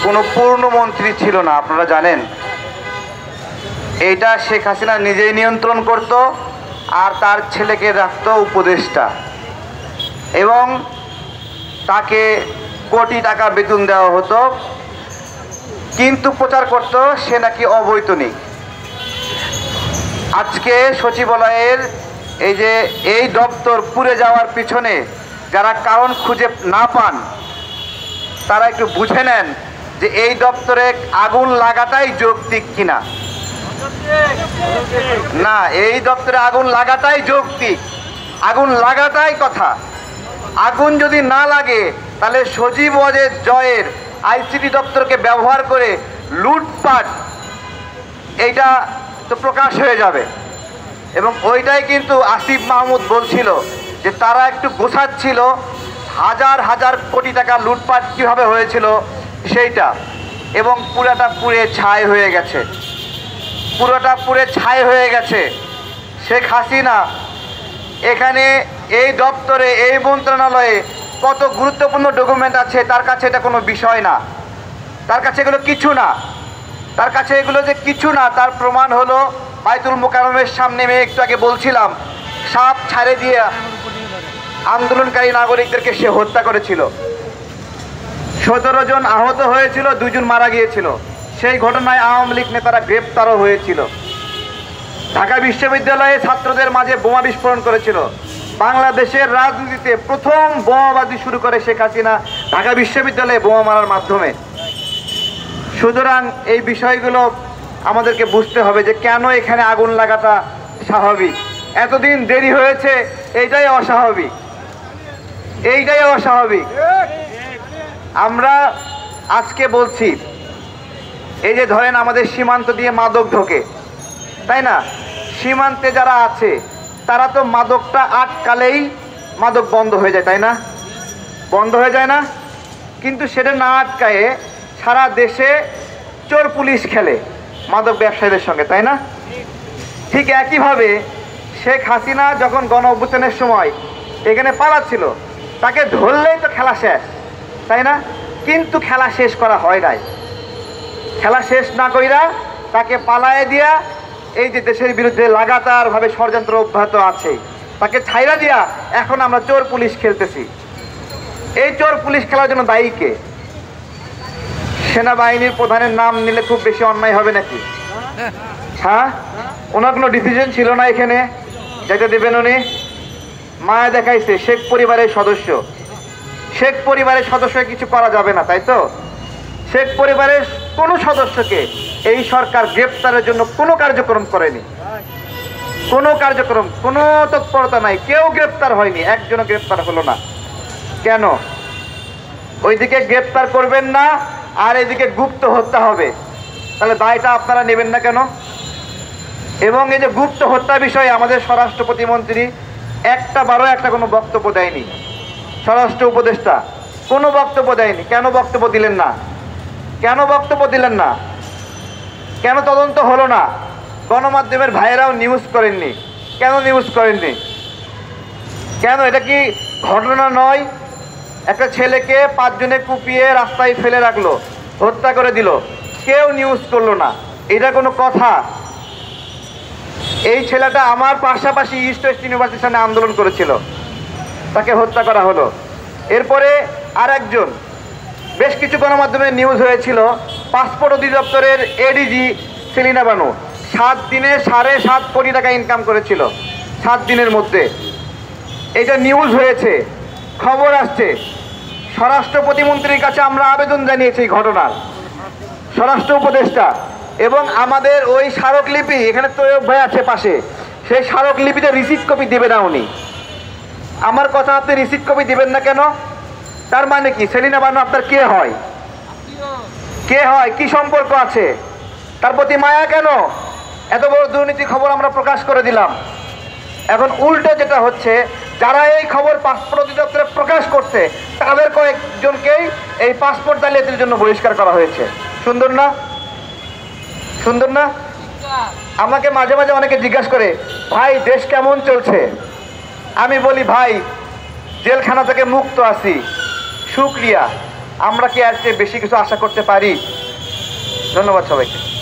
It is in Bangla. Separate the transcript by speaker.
Speaker 1: কোনো পূর্ণমন্ত্রী ছিল না, আপনারা জানেন। এইটা শেখ হাসিনা নিজেই নিয়ন্ত্রণ করত, আর তার ছেলেকে রাখত উপদেষ্টা, এবং তাকে কোটি টাকা বেতন দেওয়া হতো, কিন্তু প্রচার করত সে নাকি অবৈতনিক। আজকে সচিবালয়ের এই দপ্তর পুড়ে যাওয়ার পিছনে যারা কারণ খুঁজে না পান, তারা একটু বুঝে নেন যে এই দপ্তরে আগুন লাগাটাই যৌক্তিক কিনা। না, এই দপ্তরে আগুন লাগাটাই যৌক্তিক, আগুন লাগাটাই কথা। আগুন যদি না লাগে তাহলে সজীব ওয়াজেদ জয়ের আইসিটি দপ্তরকে ব্যবহার করে লুটপাট এইটা তো প্রকাশ হয়ে যাবে। এবং ওইটাই কিন্তু আসিফ মাহমুদ বলছিল যে তারা একটু গোছাচ্ছিল হাজার হাজার কোটি টাকা লুটপাট কীভাবে হয়েছিল সেইটা, এবং পুরাটা পুড়ে ছাই হয়ে গেছে, পুরোটা পুড়ে ছাই হয়ে গেছে। শেখ হাসিনা এখানে এই দপ্তরে, এই মন্ত্রণালয়ে কত গুরুত্বপূর্ণ ডকুমেন্ট আছে তার কাছে এটা কোনো বিষয় না, তার কাছে এগুলো কিছু না, তার কাছে এগুলো যে কিছু না তার প্রমাণ হলো বাইতুল মোকাররমের সামনে আমি একটু আগে বলছিলাম, সাপ ছাড়ে দিয়ে আন্দোলনকারী নাগরিকদেরকে সে হত্যা করেছিল। 17 জন আহত হয়েছিল, 2 জন মারা গিয়েছিল। সেই ঘটনায় আওয়ামী লীগ নেতারা গ্রেপ্তারও হয়েছিল। ঢাকা বিশ্ববিদ্যালয়ে ছাত্রদের মাঝে বোমা বিস্ফোরণ করেছিল। বাংলাদেশের রাজনীতিতে প্রথম বোমাবাজি শুরু করে শেখ হাসিনা ঢাকা বিশ্ববিদ্যালয়ে বোমা মারার মাধ্যমে। সুতরাং এই বিষয়গুলো আমাদেরকে বুঝতে হবে যে কেন এখানে আগুন লাগাটা স্বাভাবিক, এতদিন দেরি হয়েছে এইটাই অস্বাভাবিক, এইটাই অস্বাভাবিক। আমরা আজকে বলছি, এই যে ধরেন আমাদের সীমান্ত দিয়ে মাদক ঢোকে, তাই না? সীমান্তে যারা আছে তারা তো মাদকটা আটকালেই মাদক বন্ধ হয়ে যায়, তাই না? বন্ধ হয়ে যায় না? কিন্তু সেটা না আটকায়ে সারা দেশে চোর পুলিশ খেলে মাদক ব্যবসায়ীদের সঙ্গে, তাই না? ঠিক একইভাবে শেখ হাসিনা যখন গণ অভ্যুত্থানের সময় এখানে পালাচ্ছিল, তাকে ধরলেই তো খেলা শেষ, তাই না? কিন্তু খেলা শেষ করা হয় নাই। খেলা শেষ না কইরা তাকে পালায়ে দিয়া এই যে দেশের বিরুদ্ধে লাগাতারভাবে ষড়যন্ত্র অব্যাহত আছে, তাকে ছাইরা দিয়া এখন আমরা চোর পুলিশ খেলতেছি। এই চোর পুলিশ খেলার জন্য দায়ী কে? সেনাবাহিনীর প্রধানের নাম নিলে খুব বেশি অন্যায় হবে নাকি? হ্যাঁ, ওনার কোনো ডিসিশন ছিল না এখানে, যেটা দেবেন উনি। মায়া দেখাইছে শেখ পরিবারের সদস্য, শেখ পরিবারের সদস্য কিছু করা যাবে না, তাই তো? শেখ পরিবারের কোনো সদস্যকে এই সরকার গ্রেপ্তারের জন্য কোনো কার্যক্রম করেনি, কোনো কার্যক্রম, কোনো তৎপরতা নাই, কেউ গ্রেপ্তার হয়নি, একজনও গ্রেপ্তার হলো না। কেন? ওইদিকে গ্রেপ্তার করবেন না আর এদিকে গুপ্ত হত্যা হবে, তাহলে দায়টা আপনারা নেবেন না কেন? এবং এই যে গুপ্ত হত্যা বিষয়ে আমাদের স্বরাষ্ট্র প্রতিমন্ত্রী একটা কোনো বক্তব্য দেয়নি, স্বরাষ্ট্র উপদেষ্টা কোনো বক্তব্য দেয়নি। কেন বক্তব্য দিলেন না? কেন বক্তব্য দিলেন না? কেন তদন্ত হলো না? গণমাধ্যমের ভাইয়েরাও নিউজ করেননি। কেন নিউজ করেননি? কেন? এটা কি ঘটনা নয়? একটা ছেলেকে 5 জনে কুপিয়ে রাস্তায় ফেলে রাখলো, হত্যা করে দিল, কেউ নিউজ করলো না, এটা কোনো কথা? এই ছেলেটা আমার পাশাপাশি ইস্ট ওয়েস্ট ইউনিভার্সিটির সামনে আন্দোলন করেছিল, তাকে হত্যা করা হলো। এরপরে আর একজন, বেশ কিছু গণমাধ্যমে নিউজ হয়েছিল, পাসপোর্ট অধিদপ্তরের এডিজি সেলিনা বানু 7 দিনে 7.5 কোটি টাকা ইনকাম করেছিল, 7 দিনের মধ্যে। এটা নিউজ হয়েছে, খবর আসছে। স্বরাষ্ট্র প্রতিমন্ত্রীর কাছে আমরা আবেদন জানিয়েছি এই ঘটনার, স্বরাষ্ট্র উপদেষ্টা, এবং আমাদের ওই স্মারকলিপি এখানে তৈয়ব ভাই আছে পাশে, সেই স্মারকলিপিতে রিসিপ্ট কপি দেবে না উনি। আমার কথা, আপনি রিসিপ্ট কপি দিবেন না কেন? তার মানে কি? সেলিনা বানু আপনার কে হয়? কে হয়? কি সম্পর্ক আছে? তার প্রতি মায়া কেন? এত বড় দুর্নীতি খবর আমরা প্রকাশ করে দিলাম। এখন উল্টো যেটা হচ্ছে, যারা এই খবর পাসপোর্ট অধিদপ্তরে প্রকাশ করছে তাদের কয়েকজনকেই এই পাসপোর্ট জালিয়াতির জন্য বহিষ্কার করা হয়েছে। সুন্দর না? সুন্দর না? আমাকে মাঝে মাঝে অনেকে জিজ্ঞাসা করে, ভাই দেশ কেমন চলছে? আমি বলি, ভাই জেলখানা থেকে মুক্ত আছি, শুকরিয়া। আমরা কি এর চেয়ে বেশি কিছু আশা করতে পারি? ধন্যবাদ সবাইকে।